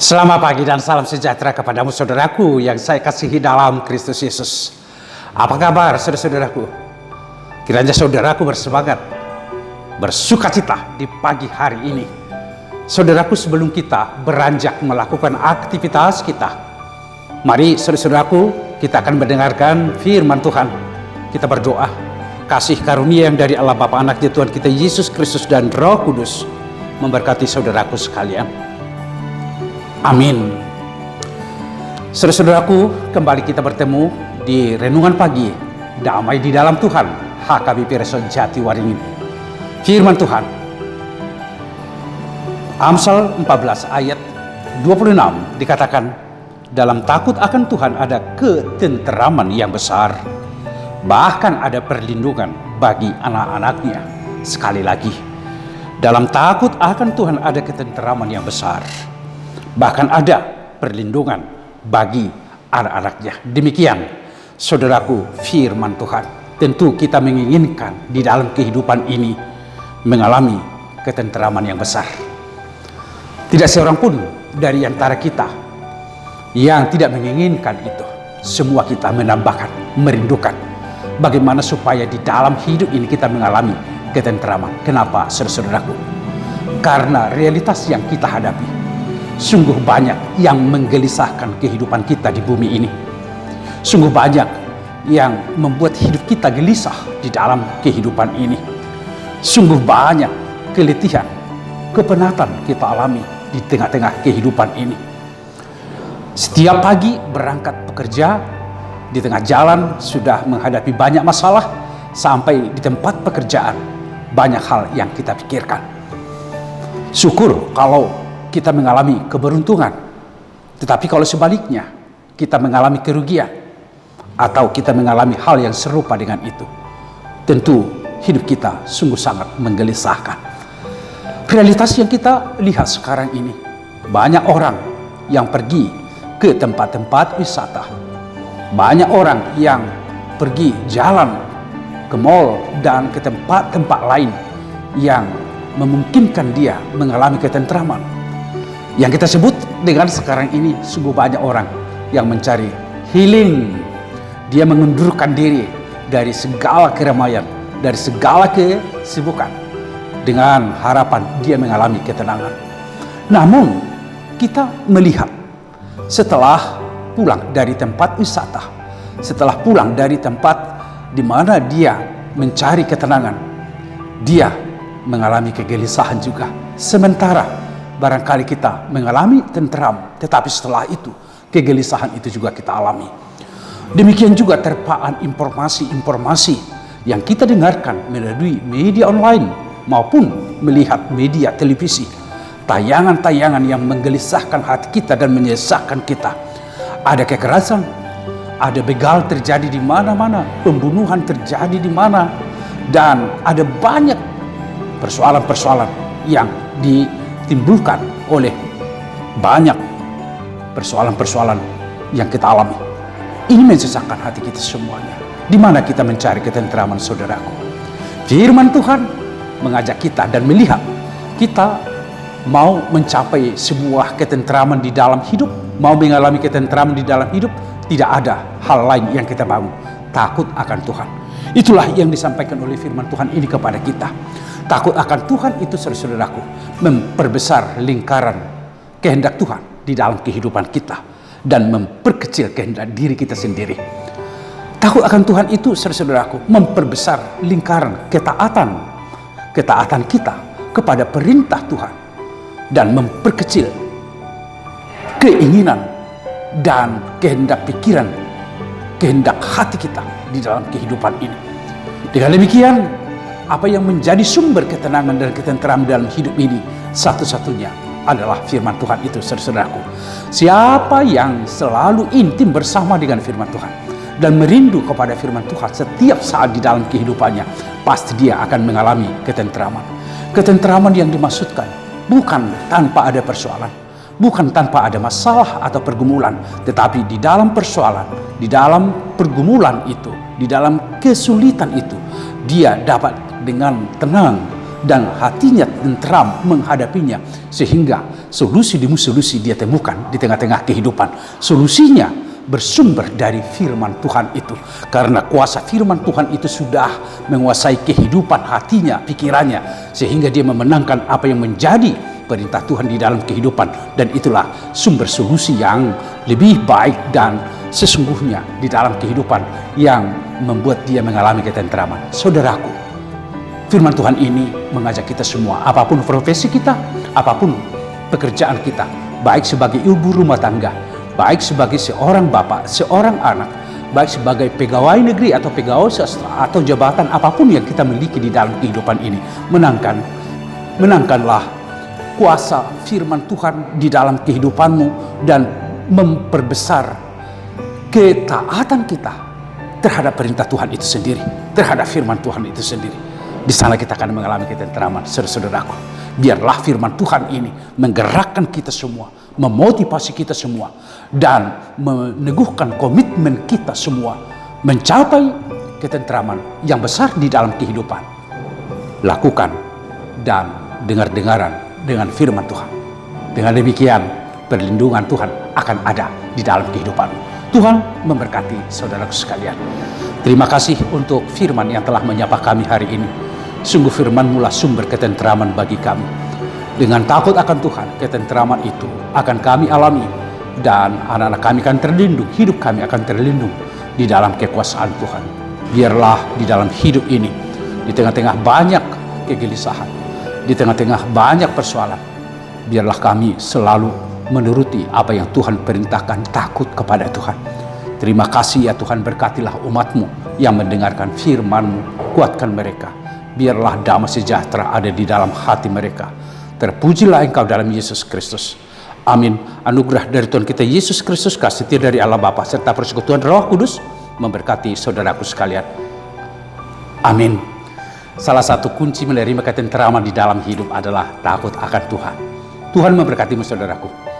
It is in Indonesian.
Selamat pagi dan salam sejahtera kepadamu saudaraku yang saya kasihi dalam Kristus Yesus. Apa kabar saudara-saudaraku? Kiranya saudaraku bersemangat, bersukacita di pagi hari ini. Saudaraku, sebelum kita beranjak melakukan aktivitas kita, mari saudara-saudaraku, kita akan mendengarkan firman Tuhan. Kita berdoa, kasih karunia yang dari Allah Bapa, Anak Tuhan kita Yesus Kristus dan Roh Kudus memberkati saudaraku sekalian. Amin. Saudara-saudaraku, kembali kita bertemu di Renungan Pagi Damai di Dalam Tuhan, HKBP Resort Jatiwaringin. Firman Tuhan, Amsal 14 ayat 26 dikatakan, dalam takut akan Tuhan ada ketenteraman yang besar, bahkan ada perlindungan bagi anak-anaknya. Sekali lagi, dalam takut akan Tuhan ada ketenteraman yang besar, bahkan ada perlindungan bagi anak-anaknya. Demikian saudaraku firman Tuhan. Tentu kita menginginkan di dalam kehidupan ini mengalami ketenteraman yang besar. Tidak seorang pun dari antara kita yang tidak menginginkan itu. Semua kita menambahkan, merindukan bagaimana supaya di dalam hidup ini kita mengalami ketenteraman. Kenapa saudara-saudaraku? Karena realitas yang kita hadapi sungguh banyak yang menggelisahkan kehidupan kita di bumi ini. Sungguh banyak yang membuat hidup kita gelisah di dalam kehidupan ini. Sungguh banyak keletihan, kepenatan kita alami di tengah-tengah kehidupan ini. Setiap pagi berangkat bekerja, di tengah jalan sudah menghadapi banyak masalah, sampai di tempat pekerjaan banyak hal yang kita pikirkan. Syukur kalau kita mengalami keberuntungan, tetapi kalau sebaliknya kita mengalami kerugian atau kita mengalami hal yang serupa dengan itu, tentu hidup kita sungguh sangat menggelisahkan. Realitas yang kita lihat sekarang ini, banyak orang yang pergi ke tempat-tempat wisata, banyak orang yang pergi jalan ke mall dan ke tempat-tempat lain yang memungkinkan dia mengalami ketenteraman. Yang kita sebut dengan sekarang ini, sungguh banyak orang yang mencari healing. Dia mengundurkan diri dari segala keramaian, dari segala kesibukan, dengan harapan dia mengalami ketenangan. Namun kita melihat setelah pulang dari tempat wisata, setelah pulang dari tempat di mana dia mencari ketenangan, dia mengalami kegelisahan juga. Sementara barangkali kita mengalami tenteram, tetapi setelah itu kegelisahan itu juga kita alami. Demikian juga terpaan informasi-informasi yang kita dengarkan melalui media online maupun melihat media televisi. Tayangan-tayangan yang menggelisahkan hati kita dan menyesakkan kita. Ada kekerasan, ada begal terjadi di mana-mana, pembunuhan terjadi di mana, dan ada banyak persoalan-persoalan yang ditimbulkan oleh banyak persoalan-persoalan yang kita alami. Ini mensesakkan hati kita semuanya. Di mana kita mencari ketenteraman, saudaraku? Firman Tuhan mengajak kita dan melihat kita mau mencapai sebuah ketenteraman di dalam hidup, mau mengalami ketenteraman di dalam hidup, tidak ada hal lain yang kita mau, takut akan Tuhan. Itulah yang disampaikan oleh firman Tuhan ini kepada kita. Takut akan Tuhan itu, saudara-saudaraku, memperbesar lingkaran kehendak Tuhan di dalam kehidupan kita dan memperkecil kehendak diri kita sendiri. Takut akan Tuhan itu, saudara-saudaraku, memperbesar lingkaran ketaatan kita kepada perintah Tuhan dan memperkecil keinginan dan kehendak pikiran, kehendak hati kita di dalam kehidupan ini. Dengan demikian, apa yang menjadi sumber ketenangan dan ketenteraman dalam hidup ini satu-satunya adalah firman Tuhan itu, saudaraku. Siapa yang selalu intim bersama dengan firman Tuhan dan merindu kepada firman Tuhan setiap saat di dalam kehidupannya, pasti dia akan mengalami ketenteraman. Ketenteraman yang dimaksudkan bukan tanpa ada persoalan, bukan tanpa ada masalah atau pergumulan, tetapi di dalam persoalan, di dalam pergumulan itu, di dalam kesulitan itu, dia dapat dengan tenang dan hatinya tentram menghadapinya, sehingga solusi demi solusi dia temukan di tengah-tengah kehidupan. Solusinya bersumber dari firman Tuhan itu. Karena kuasa firman Tuhan itu sudah menguasai kehidupan hatinya, pikirannya, sehingga dia memenangkan apa yang menjadi perintah Tuhan di dalam kehidupan. Dan itulah sumber solusi yang lebih baik dan sesungguhnya di dalam kehidupan yang membuat dia mengalami ketentraman. Saudaraku, firman Tuhan ini mengajak kita semua, apapun profesi kita, apapun pekerjaan kita, baik sebagai ibu rumah tangga, baik sebagai seorang bapak, seorang anak, baik sebagai pegawai negeri atau pegawai swasta atau jabatan apapun yang kita miliki di dalam kehidupan ini, menangkanlah kuasa firman Tuhan di dalam kehidupanmu dan memperbesar ketaatan kita terhadap perintah Tuhan itu sendiri, terhadap firman Tuhan itu sendiri. Di sana kita akan mengalami ketentraman. Saudaraku, biarlah firman Tuhan ini menggerakkan kita semua, memotivasi kita semua, dan meneguhkan komitmen kita semua mencapai ketentraman yang besar di dalam kehidupan. Lakukan dan dengar-dengaran dengan firman Tuhan. Dengan demikian, perlindungan Tuhan akan ada di dalam kehidupanmu. Tuhan memberkati saudaraku sekalian. Terima kasih untuk firman yang telah menyapa kami hari ini. Sungguh firman-Mu lah sumber ketentraman bagi kami. Dengan takut akan Tuhan, ketentraman itu akan kami alami. Dan anak-anak kami akan terlindung, hidup kami akan terlindung di dalam kekuasaan Tuhan. Biarlah di dalam hidup ini, di tengah-tengah banyak kegelisahan, di tengah-tengah banyak persoalan, biarlah kami selalu menuruti apa yang Tuhan perintahkan, takut kepada Tuhan. Terima kasih ya Tuhan, berkatilah umat-Mu yang mendengarkan firman-Mu, kuatkan mereka. Biarlah damai sejahtera ada di dalam hati mereka. Terpujilah Engkau dalam Yesus Kristus. Amin. Anugerah dari Tuhan kita Yesus Kristus, kasih setia dari Allah Bapa, serta persekutuan Roh Kudus memberkati saudaraku sekalian. Amin. Salah satu kunci menerima ketentraman di dalam hidup adalah takut akan Tuhan. Tuhan memberkatimu saudaraku.